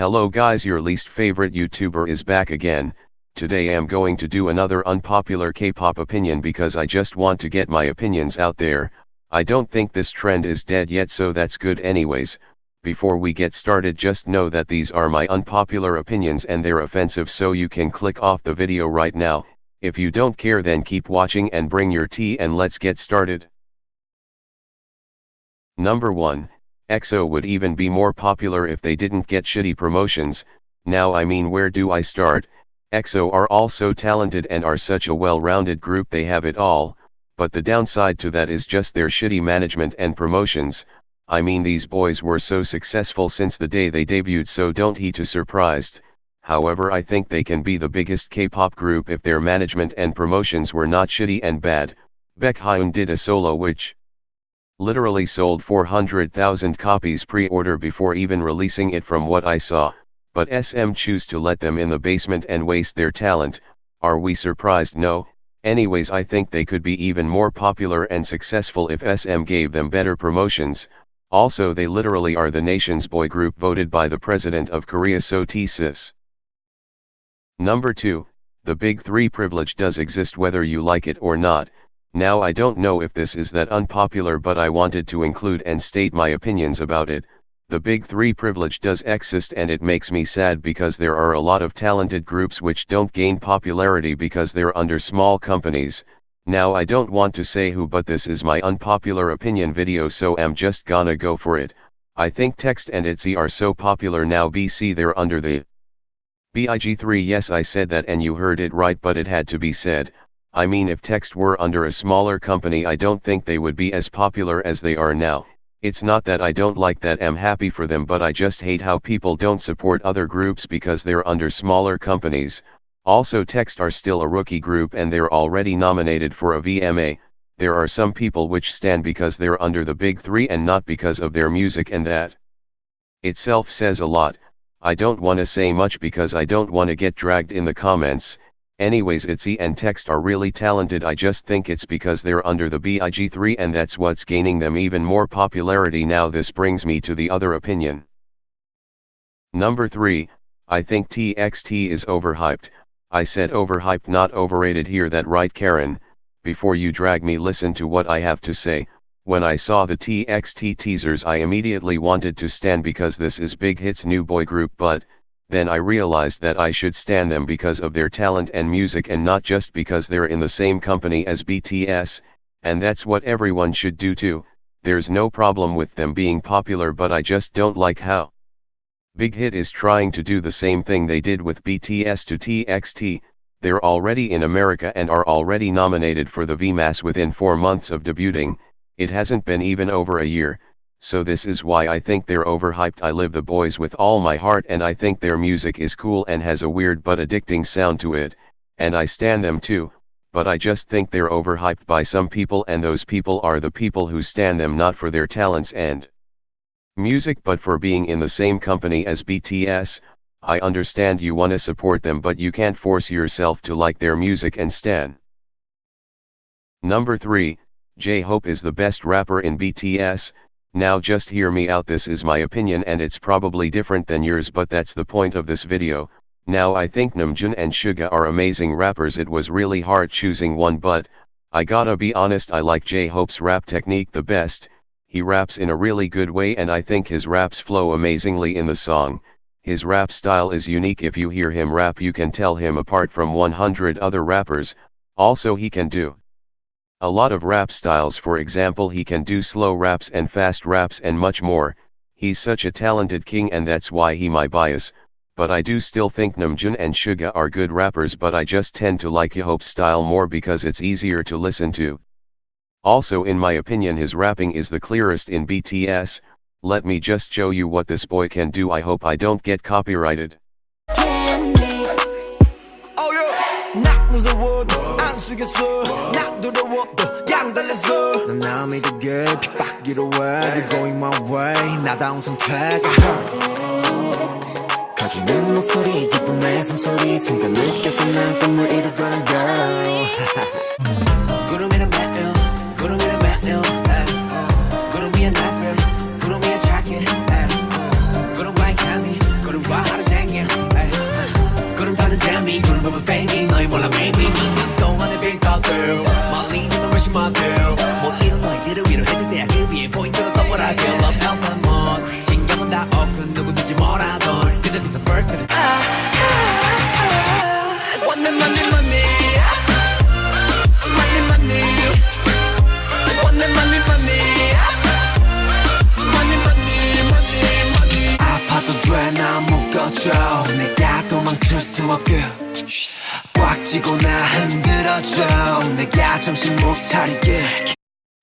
Hello guys, your least favorite YouTuber is back again. Today I'm going to do another unpopular K-pop opinion because I just want to get my opinions out there. I don't think this trend is dead yet, so that's good anyways. Before we get started, just know that these are my unpopular opinions and they're offensive, so you can click off the video right now. If you don't care, then keep watching and bring your tea and let's get started. Number 1. EXO would even be more popular if they didn't get shitty promotions. Now I mean, where do I start? EXO are all so talented and are such a well-rounded group, they have it all, but the downside to that is just their shitty management and promotions. I mean, these boys were so successful since the day they debuted, so don't be too surprised. However, I think they can be the biggest K-pop group if their management and promotions were not shitty and bad. Baekhyun did a solo which literally sold 400,000 copies pre-order before even releasing it from what I saw, but SM choose to let them in the basement and waste their talent. Are we surprised? No. Anyways, I think they could be even more popular and successful if SM gave them better promotions. Also, they literally are the nation's boy group voted by the president of Korea, so sis. Number 2, the Big Three privilege does exist whether you like it or not. Now I don't know if this is that unpopular, but I wanted to include and state my opinions about it. The Big Three privilege does exist and it makes me sad because there are a lot of talented groups which don't gain popularity because they're under small companies. Now I don't want to say who, but this is my unpopular opinion video, so I'm just gonna go for it. I think Text and ITZY are so popular now, BC they're under the Big Three. Yes, I said that and you heard it right, but it had to be said. I mean, if Text were under a smaller company, I don't think they would be as popular as they are now. It's not that I don't like that, I'm happy for them, but I just hate how people don't support other groups because they're under smaller companies. Also, Text are still a rookie group and they're already nominated for a VMA. There are some people which stand because they're under the Big Three and not because of their music, and that itself says a lot. I don't want to say much because I don't want to get dragged in the comments. Anyways, ITZY and Text are really talented. I just think it's because they're under the Big Three and that's what's gaining them even more popularity. Now this brings me to the other opinion. Number 3, I think TXT is overhyped. I said overhyped, not overrated. Hear that right, Karen? Before you drag me, listen to what I have to say. When I saw the TXT teasers, I immediately wanted to stan because this is Big Hit's new boy group, but then I realized that I should stan them because of their talent and music and not just because they're in the same company as BTS, and that's what everyone should do too. There's no problem with them being popular, but I just don't like how Big Hit is trying to do the same thing they did with BTS to TXT. They're already in America and are already nominated for the VMAs within 4 months of debuting. It hasn't been even over a year. So this is why I think they're overhyped. I love the boys with all my heart and I think their music is cool and has a weird but addicting sound to it, and I stan them too, but I just think they're overhyped by some people, and those people are the people who stan them not for their talents and music but for being in the same company as BTS. I understand you wanna support them, but you can't force yourself to like their music and stan. Number 3, J-Hope is the best rapper in BTS. Now just hear me out, this is my opinion and it's probably different than yours, but that's the point of this video. Now I think Namjoon and Suga are amazing rappers. It was really hard choosing one, but I gotta be honest, I like J-Hope's rap technique the best. He raps in a really good way and I think his raps flow amazingly in the song. His rap style is unique. If you hear him rap, you can tell him apart from 100 other rappers. Also, he can do a lot of rap styles. For example, he can do slow raps and fast raps and much more. He's such a talented king and that's why he my bias. But I do still think Namjoon and Suga are good rappers, but I just tend to like J-Hope's style more because it's easier to listen to. Also, in my opinion, his rapping is the clearest in BTS. Let me just show you what this boy can do. I hope I don't get copyrighted. 무서워도 안 속였어 난 두려워도 양달렸어 난 남이 되게 핍박이로 해 You're going my way 나다운 선택 커지는 목소리 기쁜 내 숨소리 순간 느껴서 난 꿈을 이루려는 girl 구름이란 매일 구름이란 매일 구름 위에 날 feel 구름 위에 자기 구름과의 향이 구름과 Want the money, money, money, money. Want the money, money, money, money, money, money. 아파도 돼, 난 묶어줘. 내가 도망칠 수 없게 꽉 쥐고 나 흔들어줘. 내가 정신 못 차리게.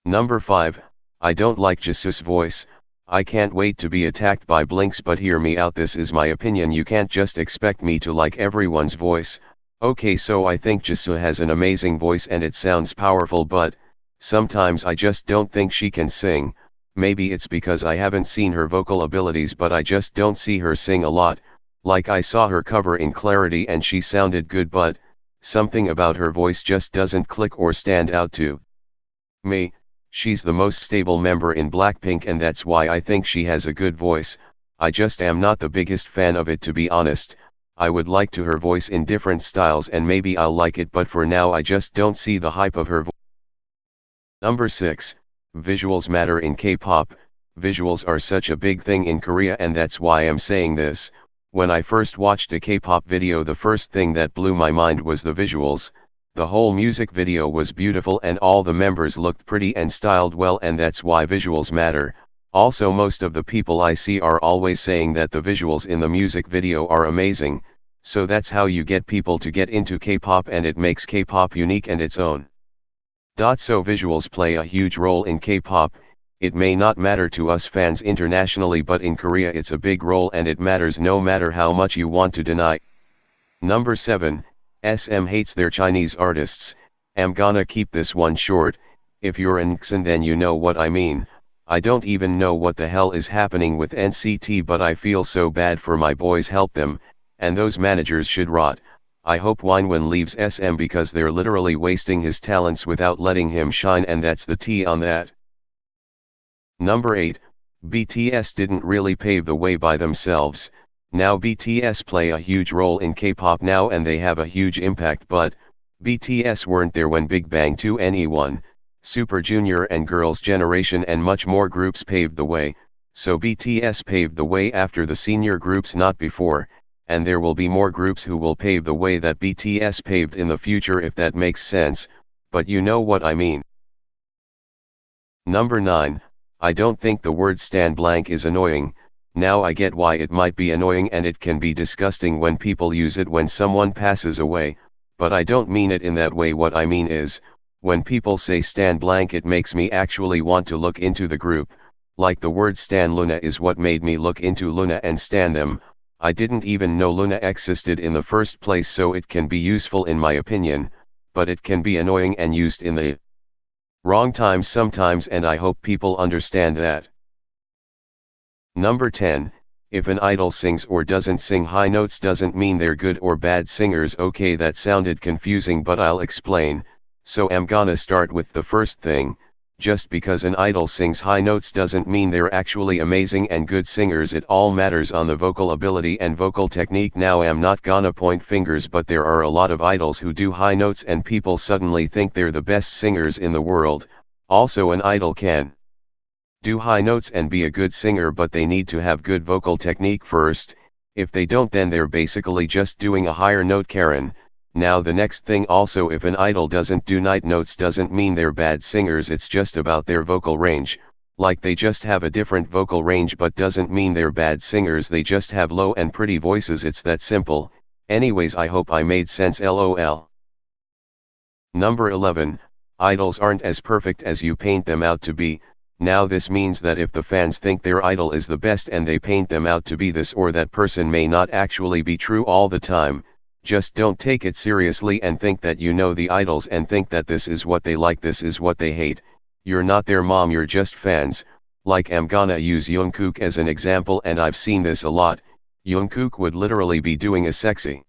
Number 5, I don't like Jisoo's voice. I can't wait to be attacked by Blinks, but hear me out, this is my opinion, you can't just expect me to like everyone's voice. Okay, so I think Jisoo has an amazing voice and it sounds powerful, but sometimes I just don't think she can sing. Maybe it's because I haven't seen her vocal abilities, but I just don't see her sing a lot. Like I saw her cover in Clarity and she sounded good, but something about her voice just doesn't click or stand out to me. She's the most stable member in Blackpink and that's why I think she has a good voice. I just am not the biggest fan of it, to be honest. I would like to her voice in different styles and maybe I'll like it, but for now I just don't see the hype of her voice. Number 6, visuals matter in K-pop. Visuals are such a big thing in Korea and that's why I'm saying this. When I first watched a K-pop video, the first thing that blew my mind was the visuals. The whole music video was beautiful and all the members looked pretty and styled well, and that's why visuals matter. Also, most of the people I see are always saying that the visuals in the music video are amazing, so that's how you get people to get into K-pop and it makes K-pop unique and its own. So visuals play a huge role in K-pop. It may not matter to us fans internationally, but in Korea it's a big role and it matters no matter how much you want to deny. Number 7, SM hates their Chinese artists. I'm gonna keep this one short. If you're an Nxon then you know what I mean. I don't even know what the hell is happening with NCT, but I feel so bad for my boys. Help them, and those managers should rot. I hope Wynwon leaves SM because they're literally wasting his talents without letting him shine, and that's the tea on that. Number 8, BTS didn't really pave the way by themselves. Now BTS play a huge role in K-pop now and they have a huge impact, but BTS weren't there when Big Bang 2, NE1, Super Junior and Girls' Generation and much more groups paved the way, so BTS paved the way after the senior groups, not before, and there will be more groups who will pave the way that BTS paved in the future, if that makes sense, but you know what I mean. Number 9, I don't think the word stan blank is annoying. Now I get why it might be annoying and it can be disgusting when people use it when someone passes away, but I don't mean it in that way. What I mean is, when people say stan blank, it makes me actually want to look into the group. Like the word stan Luna is what made me look into Luna and stan them. I didn't even know Luna existed in the first place, so it can be useful in my opinion, but it can be annoying and used in the wrong times sometimes, and I hope people understand that. Number 10, if an idol sings or doesn't sing high notes doesn't mean they're good or bad singers. Okay, that sounded confusing, but I'll explain. So I'm gonna start with the first thing. Just because an idol sings high notes doesn't mean they're actually amazing and good singers. It all matters on the vocal ability and vocal technique. Now I'm not gonna point fingers, but there are a lot of idols who do high notes and people suddenly think they're the best singers in the world. Also, an idol can do high notes and be a good singer, but they need to have good vocal technique first. If they don't, then they're basically just doing a higher note, Karen. Now the next thing also, if an idol doesn't do night notes doesn't mean they're bad singers, it's just about their vocal range. Like they just have a different vocal range, but doesn't mean they're bad singers, they just have low and pretty voices, it's that simple. Anyways, I hope I made sense, lol. Number 11, idols aren't as perfect as you paint them out to be. Now this means that if the fans think their idol is the best and they paint them out to be this or that person, may not actually be true all the time. Just don't take it seriously and think that you know the idols and think that this is what they like, this is what they hate. You're not their mom, you're just fans. Like I'm gonna use Jungkook as an example, and I've seen this a lot. Jungkook would literally be doing a sexy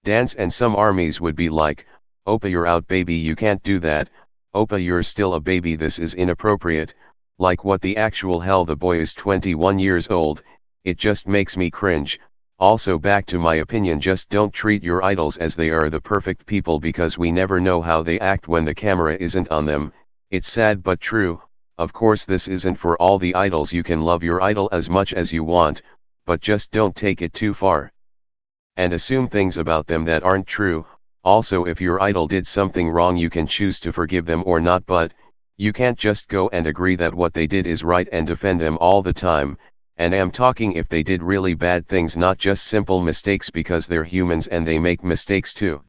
dance and some armies would be like, "Oppa, you're out baby, you can't do that. Oppa, you're still a baby, this is inappropriate." Like what the actual hell, the boy is 21 years old, it just makes me cringe. Also, back to my opinion, just don't treat your idols as they are the perfect people, because we never know how they act when the camera isn't on them. It's sad but true. Of course this isn't for all the idols, you can love your idol as much as you want, but just don't take it too far. and assume things about them that aren't true. Also, if your idol did something wrong, you can choose to forgive them or not, but you can't just go and agree that what they did is right and defend them all the time. And I'm talking if they did really bad things, not just simple mistakes, because they're humans and they make mistakes too.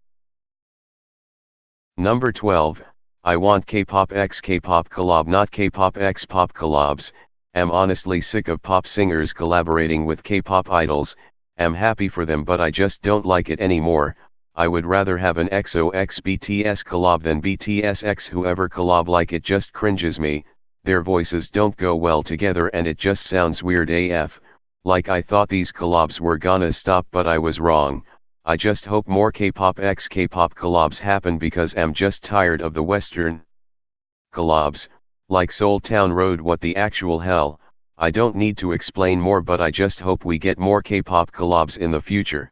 Number 12, I want K-pop x K-pop collab, not K-pop x pop collabs. Am honestly sick of pop singers collaborating with K-pop idols. Am happy for them, but I just don't like it anymore. I would rather have an EXO x BTS collab than BTS x whoever collab. Like, it just cringes me. Their voices don't go well together and it just sounds weird AF. Like, I thought these collabs were gonna stop, but I was wrong. I just hope more K-pop x K-pop collabs happen, because I'm just tired of the Western collabs, like Seoul Town Road. What the actual hell? I don't need to explain more, but I just hope we get more K-pop collabs in the future.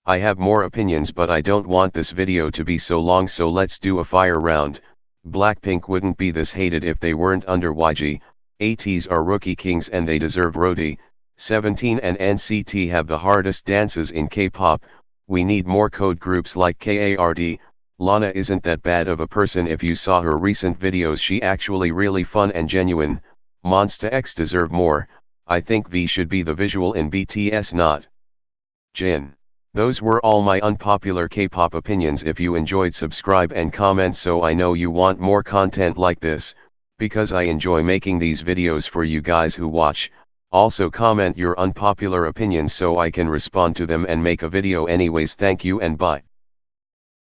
I have more opinions, but I don't want this video to be so long, so let's do a fire round. Blackpink wouldn't be this hated if they weren't under YG. ATEEZ are rookie kings and they deserve Roti. 17 and NCT have the hardest dances in K-pop. We need more code groups like KARD. Lana isn't that bad of a person. If you saw her recent videos, she actually really fun and genuine. Monsta X deserve more. I think V should be the visual in BTS, not Jin. Those were all my unpopular K-pop opinions. If you enjoyed, subscribe and comment so I know you want more content like this, because I enjoy making these videos for you guys who watch. Also comment your unpopular opinions so I can respond to them and make a video anyways. Thank you and bye.